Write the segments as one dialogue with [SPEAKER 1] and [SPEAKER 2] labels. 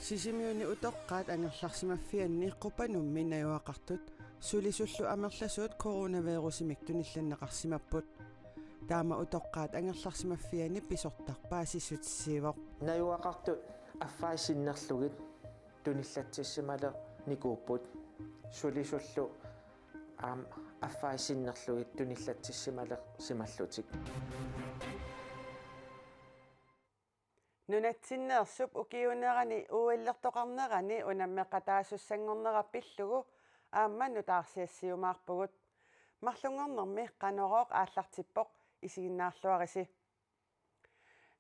[SPEAKER 1] Sisimiuni utoqqaat angerlarsimaffianni qupanummi najuaqartut sulisullu amerlasuut coronavirusimik tunillanneqarsimapput taama utoqqaat angerlarsimaffianni pisortarpaa sissutissiivoq
[SPEAKER 2] najuaqartut affaaisinnerlugit tunillatsissimale nikuupput sulisullu affaaisinnerlugit tunillatsissimale simallutik
[SPEAKER 1] nunatsinneersup ukiunerani uillertoqarnerani unammeqataasussanngornerappillugu aammannu taarsiassiumaarpugut marlungornermi qanorooq aallartippoq isiginnaarluarisi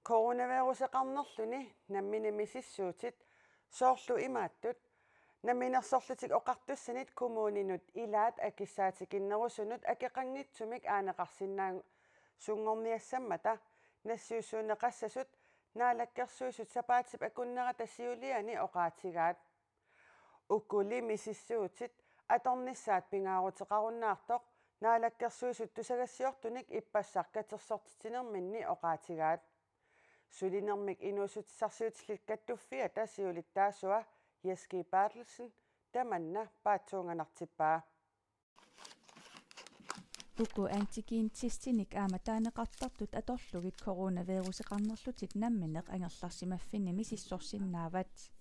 [SPEAKER 1] coronaviruseqarnerluni nammini misissuutit soorlu imaattut naminersorlutik oqartussanit kumuuninut ilaat akissaatikinnerusunut akeqanngitsumik aaneqarsinnaan sungorniassammata nassiussuuneqassasut naalakkersuisut sapaatip akunnera tassiuliani oqaatigaat ukkuli misissuutit atornissaat pingaaruteqarunnaartoq naalakkersuisut tusagassiortunik ippassarkatersortitinerminni oqaatigaat sulinermik inuusutissarsiutillit kattuffiat tassiulittaasua Jesky Bertelsen tamanna paatsuunganartippaa
[SPEAKER 3] Uku antigiintistinik aamataanеqartartut atorlugit coronaviruseqarnerlutit nammineq angerlarsimaffinni misissorsinnaavat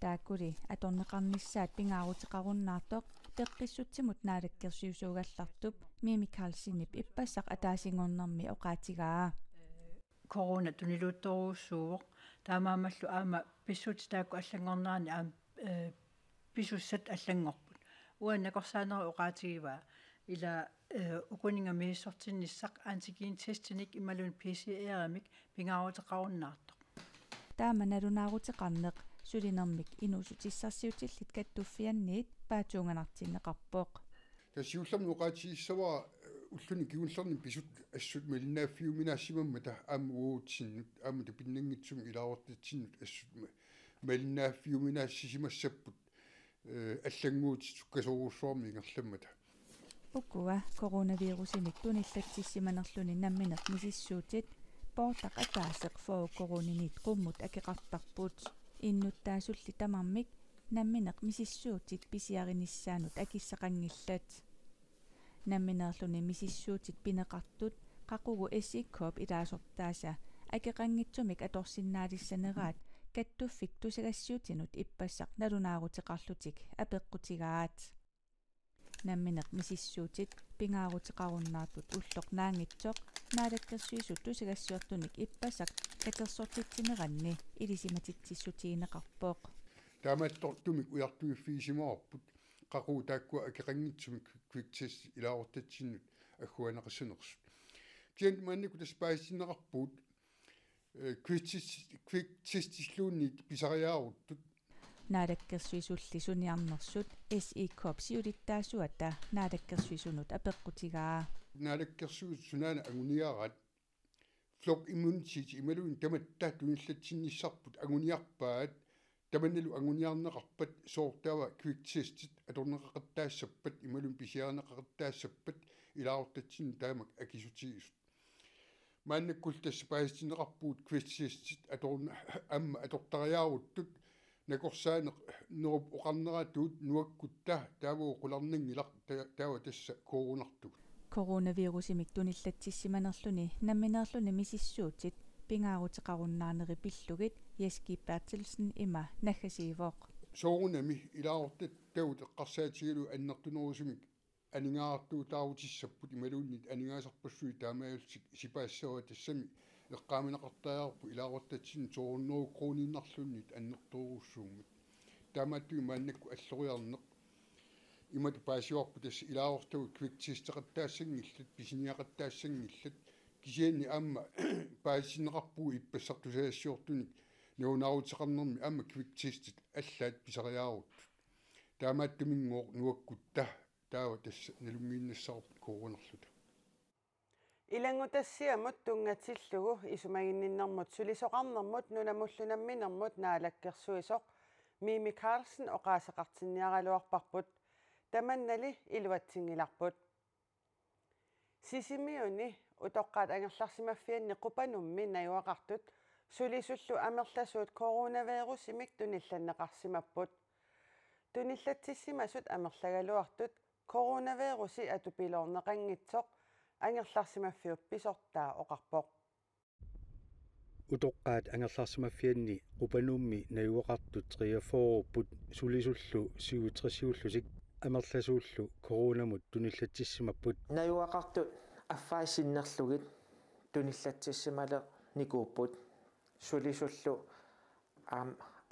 [SPEAKER 3] taakkuli atorneqarnissaat pingaaruteqarunnaartoq teqqissutsimut naalakkersiusuugallartup Mimi Karlsinip ippassaq ataasingornermi oqaatigaa
[SPEAKER 4] corona tuniluuttoruussuuq taamaamallu aama pissut taakku allangornaani pisussat allangorput uannaqorsaaneri oqaatigivaa ila ukuninga miissortinnissaq antigiintistinik imalun PCR-amik pingaaruteqarunnaartoq
[SPEAKER 3] taamanalunaaruteqarneq sulinermik inuusutissarsiutillit kattuffianniit paatuunganartinneqarpoq
[SPEAKER 5] tassiullermi oqaatiissavaa ulluni kiullerni pisut assut malinnaaffiuminaassimammata aamuutinnut aamuta pinnangitsum ilaaortatsinnut assut malinnaaffiuminaassisimassapput аллангуут суккасоруусуарми ингерламмата
[SPEAKER 3] Ukua coronavirusimik tunillatsissimанерлуни намминеқ мисиссуутит поортақ атаасеқ фоо коронинит қуммут акеқартарпут иннуттаасулли тамармик намминеқ мисиссуутит писиариниссаанут акиссақангиллат намминерлуни мисиссуутит пинеқартут қақугу эссиккооп илаасортааса акеқангитсумик аторсиннаалиссанераат каттуффик тусагассуутинут иппассақ налунаарутеқарлутик апеққутигаат намминеқ мисиссуутит пингаарутеқаруннаартут уллоқ наангитсоқ наалаккерсуисут тусагассуартуник иппассақ катерсортитсинеранни илисиматитсиссутиинеқарпоқ
[SPEAKER 5] таамааттортумик уяртуиффиисимаарпут қақуу тааккуа акеқангитсумик квиктис илаортатсиннут аггуанеқассунерсут киан маннику таспаассинеқарпут квиктистиллуунниит писариааруттут
[SPEAKER 3] наалаккерсуисулли суниарнерсут SE-коп сиулиттаасуата наалаккерсуисунут апеққутигаа
[SPEAKER 5] наалаккерсуут сунаана агуниарат флок иммунитит ималуин таматта туниллатсинниссарпут агуниарпаат таманналу агуниарнеқарпат соортава квиктистит аторнеқақаттаассаппат ималун писиарнеқақаттаассаппат илаортатсин таамак акисутигисут мааннаккул тассапаастинеқарпуут квиктистит аторна амма атортариааруттут накорсаанеқ неруп оқарнераатуут нуаккутта таавуу қуларнингилар таава тасса коорунартуг
[SPEAKER 3] коронавирусимик туниллатсиссиманерлуни намминерлуни мисиссуутит пингаарутеқаруннаарнери пиллугит Jesky Bertelsen има наггасиивоқ
[SPEAKER 5] соорунами илаортат тау теққарсаатигалу аннертунерусимик анингаартуу таавутиссаппут ималууннит анингаасарпассуи таамаалсик сипаассава тассами эққааминеқартаярпу илаортатсин сооруннеру кроониннарлуннит аннерторуссуугмат таамааттуи мааннакку аллориарнеқ имат паасиорпу тасса илаортагу квиктистеқаттаассангиллат писиниақаттаассангиллат кисианни аама паасинеқарпуу иппассартусаассиортуник неунаарутеқарнерми аама квиктистит аллаат писариаарут таамааттумингоо нуаккутта таава тасса налунгииннассарпут коорунерлута
[SPEAKER 1] илангутассиамут тунгатиллугу исумагинниннэрмут сулисоқарнэрмут нунамуллунамминэрмут наалаккерсуисоқ Mimi Karlsen оqaасеқартинниаралуарпарпут таманнали илуатсингиларпут сисимиуни утоққаат ангерларсимаффианни қупанумми наюақартут sulisullu amerlasuut coronavirusимик tunillanneqarsimapput tunillattissimasut amerlagaluartut coronavirusi atupilorneqanngitsoq angerlarsimaffiup pisortaa oqarpoq
[SPEAKER 6] utoqqaat angerlarsimaffianni upanuummi nayuaqartut 3-4 sulisullu siutrisiullusik amerlasuullu coronamut tunillattissimapput
[SPEAKER 2] nayuaqartut affaasinnerlugit tunillattissimale nikuupput sulisullu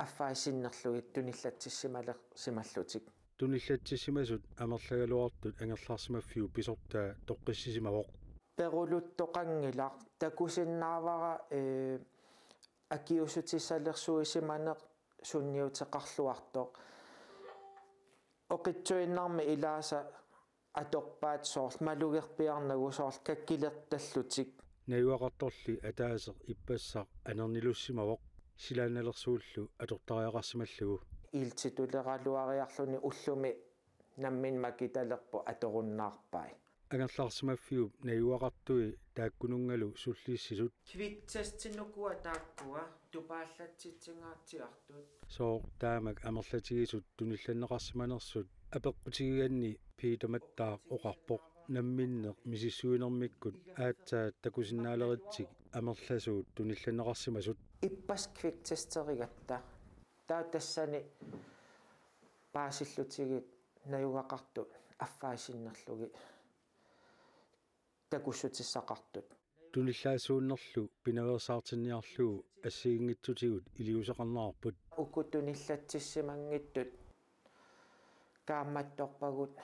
[SPEAKER 2] affaasinnerlugit tunillattissimale simallutik
[SPEAKER 6] tunillattissimasut amerlagaluartut angerlarsimaffiu pisortaa toqqissimavoq
[SPEAKER 2] peruluttoqangilaq takusinnaavara akiusutissallersuisimaneq sunniuteqarluartoq oqitsuinnarmi ilaasa atorpaat soorl malugerpiarnagu soorl kakkilertallutik
[SPEAKER 6] nayuaqartorli ataaseq ippassaq anernilussimavoq silaanalersuullu atortariaqarsimallugu
[SPEAKER 2] iltituleraluariarluni ullumi nammin makitalerpu atorunnaarpai
[SPEAKER 6] angerlarsimaffiup nayuaqartui taakkunungalu sulliissisut
[SPEAKER 2] kvitsastinukua taakkua tupaallatsitsingaatiartut
[SPEAKER 6] soo taamak amerlatigisut tunillanneqarsimanersut apeqqutigiganni piitamattaaq oqarpoq namminneq misissuinermikkut aatsaa takusinnaalerittik amerlasuut tunillanneqarsimasut
[SPEAKER 2] ippas kvitsasterigatta taa tassani paasillutigit nayugaqartu affaasinnerlugi takussutissaqartut
[SPEAKER 6] tunillaasuunnerlu pinaversaartinniarlugu assigiнгитсутигут илиусеқарнаарпут
[SPEAKER 2] уккутуниллатсиссимангиттут kaammattorpagut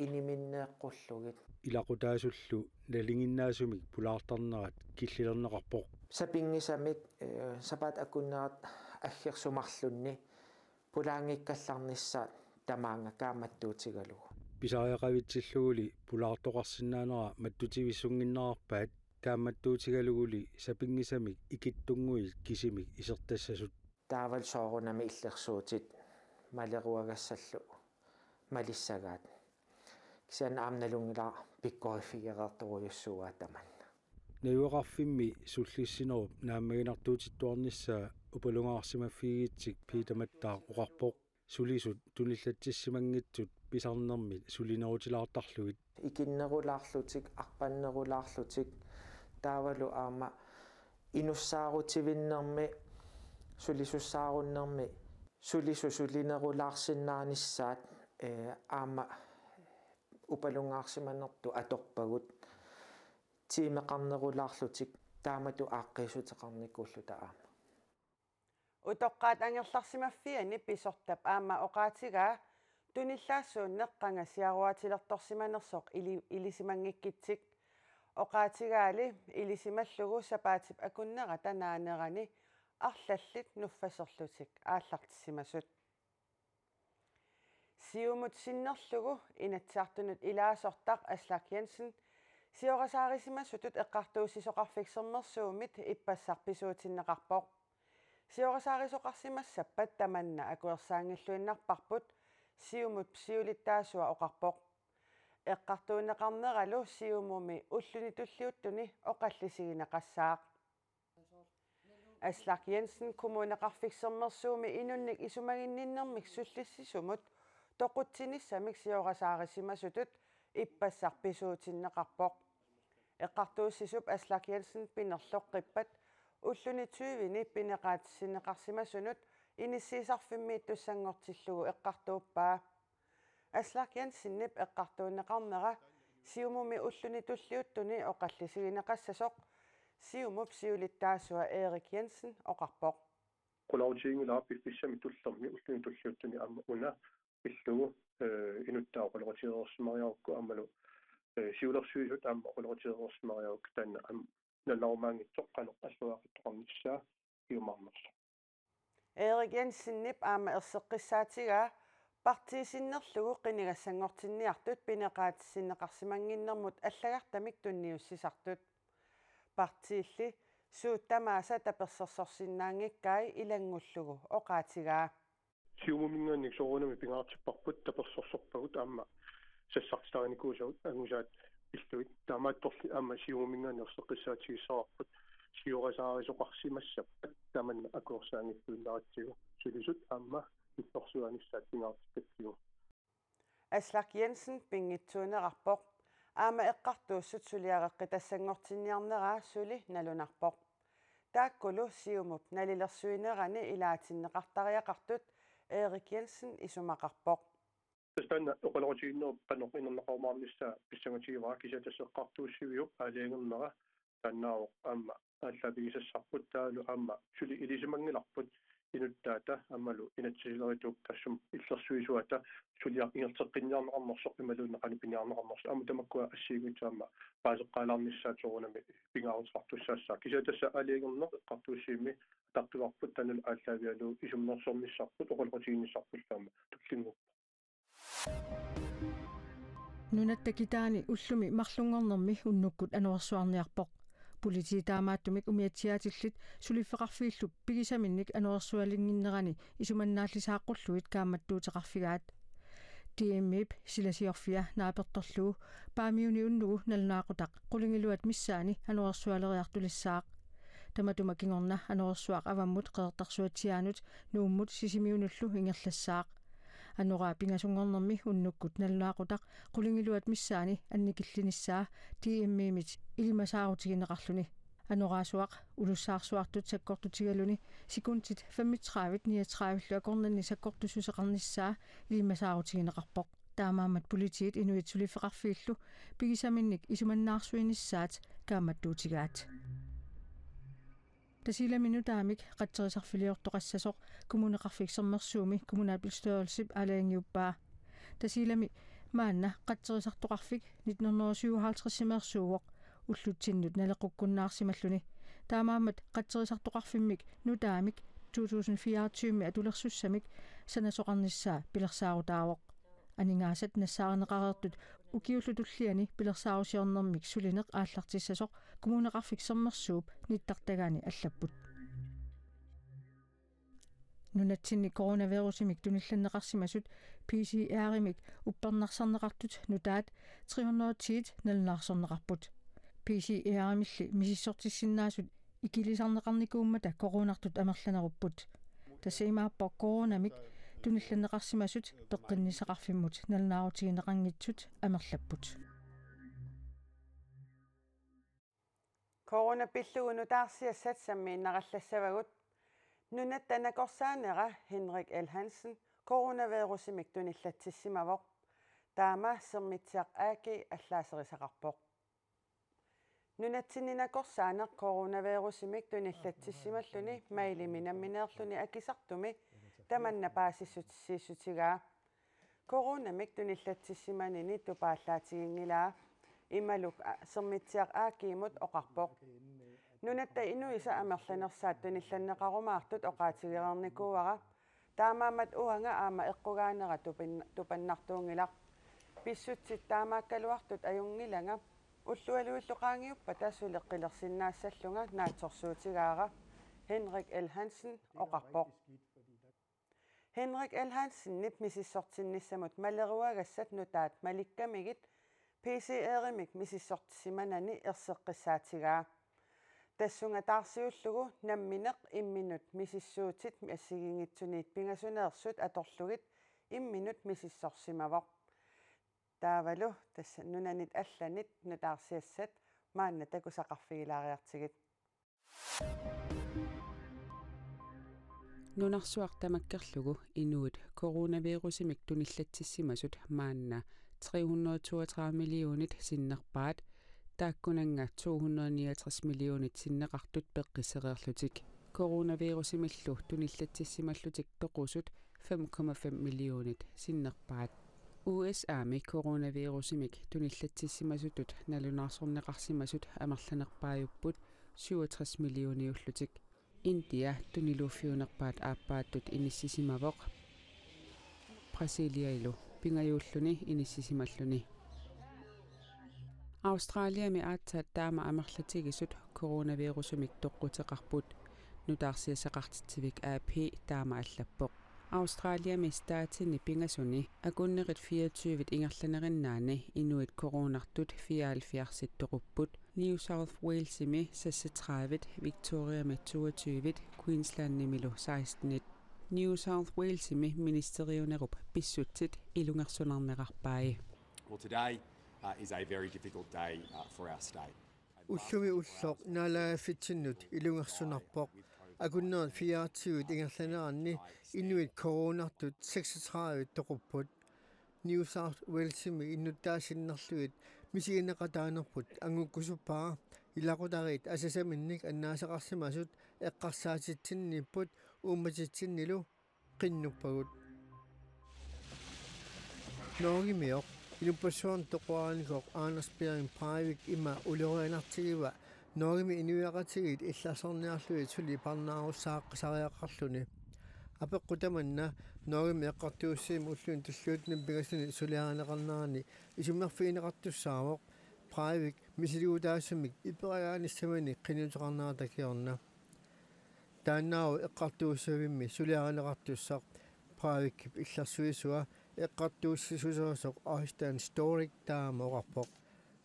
[SPEAKER 2] iniminneeqqulluгит
[SPEAKER 6] илақутаасуллу налингиннаасумик пулаартарнерат киллилернеқарпоқ
[SPEAKER 2] сапингисамик сапаат акуннерат аггерсумарлунни пулаангиккалларнissaat тамаанга kaammattuutiгалугу
[SPEAKER 6] писариақавитсиллугули пулаартоқарсинаанера маттутивиссунгиннерарпаат kaammattuutiгалугули сапингисамик икиттунгуи кисимик исертассасут
[SPEAKER 2] таавал соорунами иллерсуутит малеруагассаллу малиссагаат кисиан аамналунгила пиккорифигераторуйуссугаа таманна
[SPEAKER 6] наюақарфимми суллиссинеруп нааммагинартуутиттуарнissaа упалунгаарсимаффигитсик пиитаматтаа оқарпоқ сулисут туниллатсиссимангитсут писарнермит сулинерутилаартарлугит
[SPEAKER 2] икиннерулаарлутик арпаннерулаарлутик таавалу аама инуссаарутивиннерми сулисуссааруннерми сулису сулинерулаарсиннаанissaат аама упалунгаарсиманерту аторпагут тимеқарнерулаарлутик таамату ааққисутеқарникууллута аама
[SPEAKER 1] утоққаат ангерларсимаффиани писортап аама оqaатигаа туниллаассууннеққанга сиаруатилерторсиманерсоқ илисимангиккитсик оqaатигаали илисималлугу сапаатип акуннера танаанерани арлаллит нуффасерлутик ааллартиссимасут сиумут синнерлугу инатсаартунут илаасортақ Аслак Jensen сиорасаарисимассутут эққартуусисоқарфиксермерсуумит иппассарписуутиннеқарпоқ сиорасаарисоқарсимассаппат таманна акуерсаангиллуиннарпарпут сиумут сиулиттаасуа оқарпоқ эққартуунеқарнералу сиумуми уллуни туллиуттуни оқаллисигинеқассаақ Aslak Jensen kommuneqarfiksermersuumi inunnik isumagинниннэрмик суллиссисумут тоқутсинissamик сиорасаарисимасутут иппассарписуутиннеқарпоқ эққартууссисуп Aslak Jensen пинерлоққиппат уллуни 20-ни пинеқаатиссинеқарсимасунут иниссиисарфиммииттуссангортиллугу эққартууппаа Aslak Jensenнип эққартуунеқарнера сиумуми уллуни туллиуттуни оқаллисигинеқассасоқ сиумуп сиулиттаасуа Erik Jensen оқарпоқ
[SPEAKER 7] qulautiingulaarpi pissami tullermi ulluni tulliuttuni amma una illugu inuttaaqulorutigeersimariaukku ammalu siulersuisut amma qulorutigeersimariauk tanna nalormaangitsoqqanoq assuaqittoqarnissaa iumarnerlu
[SPEAKER 1] Erik Jensen-nip aama erseqqissaatigaa partiisinnerlugu qinigassangortinniartut pineqaatissineqarsimanginnermut allagartamik tunniussisartut partiilli suuttamaasa tapersersorsinnaangikkai ilangullugu oqaatigaa
[SPEAKER 7] siumumingaannik soorunami pingaartipparput tapersorsorpagut aamma sassartitarinikuusagut angusaat illuit taamaattorli aamma siumumingaanni erseqqissaatigissaarput сиорисааrisоқарсимассап таманна акуорсаангиффуиннаратсигу сулисут аама итторсуанissaat пингаартиккатсигу
[SPEAKER 1] Aslak Jensen pingitsuunerarpoq aama eqqartuussut suliareqqi tassangortinniarneraa suli nalunarpoq taakkulu siumup nalilersuinerani ilaatinneqartariaqartut Erik Jensen isumaqarpoq
[SPEAKER 7] тастанна оқалорутигиннеруп қанеқ инернақормаарнissaа писсангатигивара кисатассеққартууссивиуп аалиангернера таннаавоқ аама ааллапигисассарпут таалу аама сули илисимангиларпут инуттаата аммалу инатсилеритук тассум иллерсуисуата сулиар ингертеққинниарнеқарнерсоқ ималуунеқани пиниарнеқарнерсо аама тамаккуа ассиигуитаама паасеққалаарниссаат пингаарусартуссаассаа кисатасса аалиангернеқ эққартууссиими тартуарпут танал ааллавиалу исумнерсорниссарпут оқалорутигинниссарпуллаама туллингу
[SPEAKER 4] нунаттакитаани уллуми марлунгорнерми уннуккут ануарсуарниарпоқ полититаамааттумик умиатсиатиллит сулиффеқарфииллуп пигисаминник ануарсуалингиннерани исуманнааллисааққуллуит кааматтуутеқарфигаат тиммип силасиорфиа нааперторлуу паамиуни уннугу налнаақутақ қулингилуат миссаани ануарсуалериартулиссаақ таматума кингорна ануарсуақ аваммут қеэртарсуатсиаанут нууммут сисимиунуллу ингерлассаақ анугаа пингасунгорнерми уннуккут налнаақутақ қулингилуат миссаани анникиллиниссаа тиммимит илимасаарутигинеқарлуни анугаасуақ улуссаарсуартут саккортутигалуни секунтит 35-39 акорнанни саккортусусеқарниссаа илимасаарутигинеқарпоқ таамаамат политиит инуит сулиффеқарфииллу пигисаминник исуманнаарсуиниссаат кааматтуутигаат тасила минутаамик қаттерисарфилиортоқассасоқ коммунеқарфиксермерсууми коммунаалбилстørrelsip алаангиуппаа тасилами маанна қаттерисартоқарфик 1957-симерсууоқ уллутсиннут налеқуккуннаарсималлуни таамаамат қаттерисартоқарфиммик нутаамик 2024 атулерсуссамик санасоқарниссаа пилерсаарутаавоқ анингаасат нассаарнеқареертут укиуллутуллиани пилерсаарусиорнэрмик сулинеқ ааллартиссасоқ коммунеқарфиксермерсууп ниттартагаани аллаппут нунатсинни коронавирусимик тунилланнеқарсимасут PCR-имик уппернарсарнеқартут нутаат 310 налнаарсорнеқарпут PCR-милли мисиссортиссиннаасут икилисарнеқарникууммата коронартут амерланеруппут тассаимааппо коронамик тунилланнеқарсимасут пеққиннисақарфиммут налнаарутигинеқангитсут амерлаппут
[SPEAKER 1] Corona pillugunu taarsiassat sammiinnerallассавагут нунаттанакорсаанера Henrik L. Hansen coronavirusimik tunillatсисsimavoq таама сермитсиақ ааки аллаасерисақарпоқ нунатсининакорсаанеқ coronavirusimik tunillatсиссималлуни маилиминамминеерлуни акисартуми таманна паасиссутиссииссутигаа коронамик туниллатсиссиманини тупааллаатигингилаа ималук сермитсиақ аакиимут оқарпоқ нунатта инуиса амерланерсаат тунилланнеқарумаартут оқаатигерерникууара таамаамат уанга аама эққугаанера тупаннартуунгилар писсутсит таамааккалуартут аюнгилага уллуалуиллоқаангиуппа тасулеққилерсиннаассаллунга наатсорсуутигаара Henrik L. Hansen оқарпоқ Henrik L. Hansen nip misissortinnissamut maleruagassat nutaat malikkamigit PCR-imik misissortissimanani erseqqissaatigaa tassunga taarsiullugu nammineq imminut misissuutit assigingitsuniit pingasuneersut atorlugit imminut misissorsimavoq taavalu tassa nunanit allanit nutaarsiassat maanna takusaqarfigilaariartigit
[SPEAKER 8] нунарсуартамаккерлугу инуит coronavirusimik tunillatсиссимасут маанна 332 миллионит синнерпаат тааккунанга 269 миллионит синнеқартут пеққиссериерлутик coronavirusimиллу туниллатсиссималлутик тоқусут 5,5 миллионит синнерпаат USA-ми coronavirusimik tunillатсиссимасутут налунаарсорнеқарсимасут амерланерпааюппут 67 миллиониуллутик India tuniluffiunerpaat aappaatut inissisimavoq Brasiliailu pingajulluni inissisimalluni Australiami aatsaat taama amerlatigisut coronavirusumik toqqutеқарput nutaarsiasaqartitsivik AP taama allappoq Australiami staatini pingasuni akunnerit 24 ingerlanerinnaani inuit coronartut 74 toqupput New South Walesimi 36, Victoria med 22, Queensland med 16. New South Walesimi ministerionerup pissutsit ilungersunarnerarpai.
[SPEAKER 9] Well, today is a very difficult day for our state.
[SPEAKER 10] Ullumi ulloq naalaaffitsinnut ilungersunarpoq akunnerat 24 ingerlanerarni inuit coronartut 36 toqupput New South Walesimi innuttaasinnerluit misigineqataanerput angukkusuppaa ilaqutarit asasaminnik annaasaqarsimasut eqqarsaatitsinniipput uummatitsinnilu qinnuppagut noogimioq inupassuarn toqoaanikoq aanerspiarin Praivik ima ulerianartigiva noogimi inuiaqatigit illarsorniarluit suli parnaarussaaqqasariaqarluni apeqqutamanna noogimi eqqartuussiim ulluun tulluutnim pigasuni suliaaneqarnaarni isummerfiineqartussaamoq Praivik misiliguutaassumik iperagaanissamani qinuteqarnaatakiorna taannaaru eqqartuussavimmi suliaaneqartussaq Praivik illarsuisua eqqartuussisusosoq Austin Historic taama oqarpoq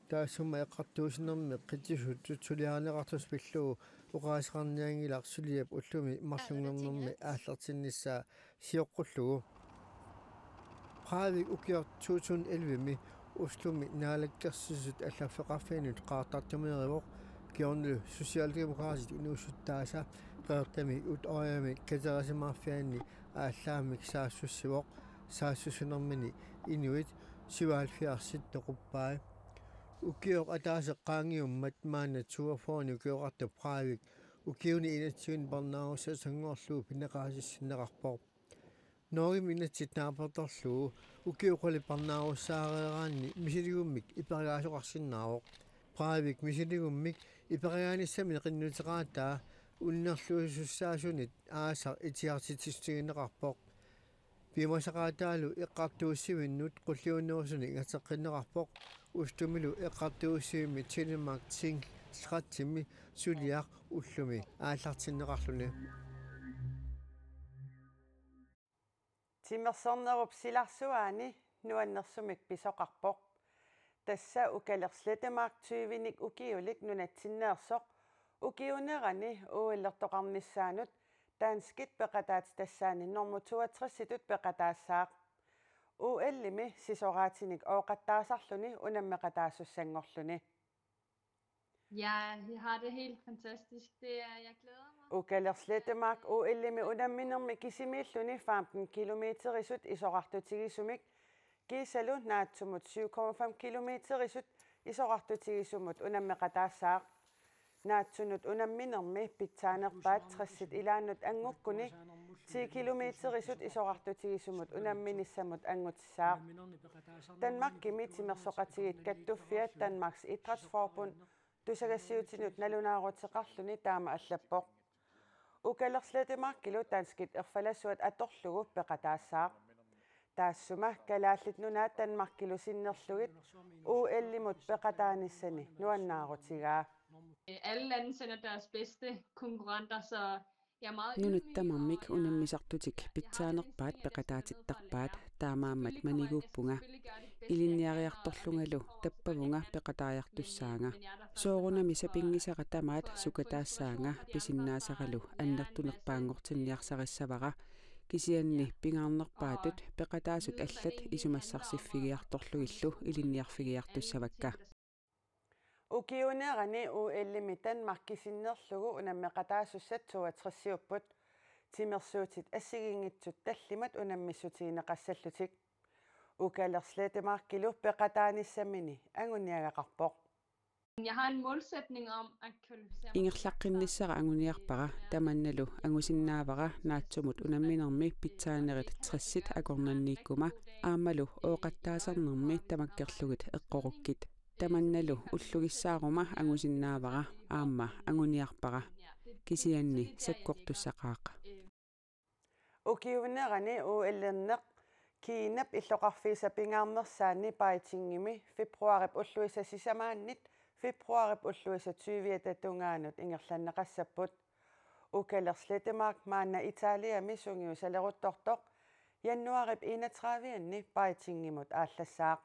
[SPEAKER 10] taassumma eqqartuusinermi qittisut suliaaneqartus pillugu uqaasqarniangilaq suliap ullumi marlungernermi aallertinnissaa sioqqullugu Praivik ukior 2011mi uslumi naalakkersusut allaffeqarfiinut qaartartumeerivoq kiornulu sosialdemokraatit inuussuttaasa qeertami ut oajami katerasimaarfianni ааllaamik saassussivoq saassusunermini inuit 77 toquppai ukioq ataaseqqaangiummat maana tuafooni ukioqartu Praivik ukiuni inatsiun parnaarussa sangoorluu pineqaasissinneqarpoq noogim inatsit naapertorluu ukioqali parnaarussaaqeeraanni misiligummik ipergaasoqarsinnaaroq Praivik misiligummik ipergaanissami qinnuteqaataa unnerluusussaasунит аасар итиартитсигинеқарпоқ пимасақаатаалу эққартууссивиннут қуллиуннерусуни ингатеққиннеқарпоқ устумилу эққартууссивими тинемак тин сратсими сулиақ уллуми ааллартиннеқарлуни
[SPEAKER 1] тимерсорнеруп силарсуаани нуаннерсумик писоқарпоқ тасса укалерслетемаак 20ник укиулик нунатсиннеерсоқ ukiunerani uillertoqarnissaanut taanskit peqataat tassaani normu 62-situt peqataassaaq uellimi sisoraatinik ooqattaasarluni unammeqataasussanngorluni
[SPEAKER 11] Ja, jeg har det helt fantastisk. Jeg glæder mig.
[SPEAKER 1] Ukalerslettemark uellimi unamminermi kisimiilluni 15 kilometerisut isorartutigisumik kiisalu naatsumut 7,5 kilometerisut isorartutigisumut unammeqataassaaq naatsunut unamminermi pitsaanerpaat 30 ilaannut angukkuni 10 kilometerisut isorartutigisumut unamminissamut angutsaaq Danmarkimi timersoqatigit kattuffiat Danmarks Idrætsforbund tusagassiutinut nalunaaruteqarluni taama allappoq ukalersletimarkilu tanskit erfalassuat atorlugu peqataassaaq taassuma kalaallit Danmarkilu sinnerlugit uellimut peqataanissani nuannaarutigaa
[SPEAKER 11] Alle lande sender deres bedste konkurrenter, så jeg er meget
[SPEAKER 8] nunuttamarmik unammisartutik pitsaanerpaat peqataatittarpaat taamaammat maniguppunga ilinniariartorlungalu tappavunga peqataajartussaanga soorunami sapingisaqatamaat sukataassaanga pisinnaasaqalu annertunerpaangortinniarsarissavara kisianni pingaarnerpaatut peqataasut allat isumassarsifigiartorlugillu ilinniarfigiartussavakka
[SPEAKER 1] ukiunerani uellimi Danmarkisinnerlugu unammeqataasussat 62 timersuutit assigingitsut tallimat unammissutiineqassallutik ukalersletimarkilu peqataanissamini anguniagaqarpoq
[SPEAKER 11] Jeg har en målsætning om at kvalificere
[SPEAKER 8] Ingerlaqqinissara anguniarpara tamannalu angusinnaavara naatsumut unamminermi pitsaanerit 30 akornanniikkuma aamalu ooqattaasarnermi tamakkerlugit eqqorukkit tamannalu ullugissaaruма angusinnaavara aamma anguniarpara kisianni sakkortussaqaaq
[SPEAKER 1] ukiunerani uellerneq kiinap illoqarfiisapingaarnersaanni paitingimi februarip ulluisasisamaannit februarip ulluisatuviatatungaanut ingerlanneqassapput ukalersletimark maanna Italiami sungiusaleruttortoq januarip 31anni paitingimut aallassaaq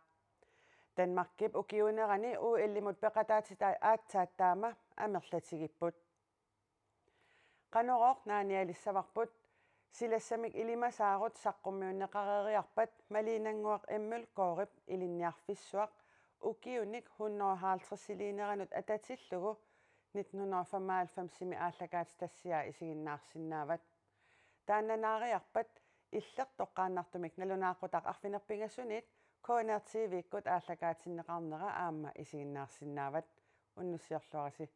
[SPEAKER 1] Danmarkip ukiunerani uillimut peqataatitai aatsaattaama amerlatigipput. Qanorooq naanialissavarput silassamik ilimasaarut saqqummiunneqareriarpat maliinanguaq immul koorip ilinniarfissuaq ukiunik 150 siliineranut atatillugu 1995 aallakaat tassia isiginnaarsinnaavat. Taannanaariarpat иллертоққааннартумик налунааққутақ арфинерпингасунит KNR-TV-иккут ааллакаатиннеқарнера аама исигиннаарсинаават уннуссиорлуараси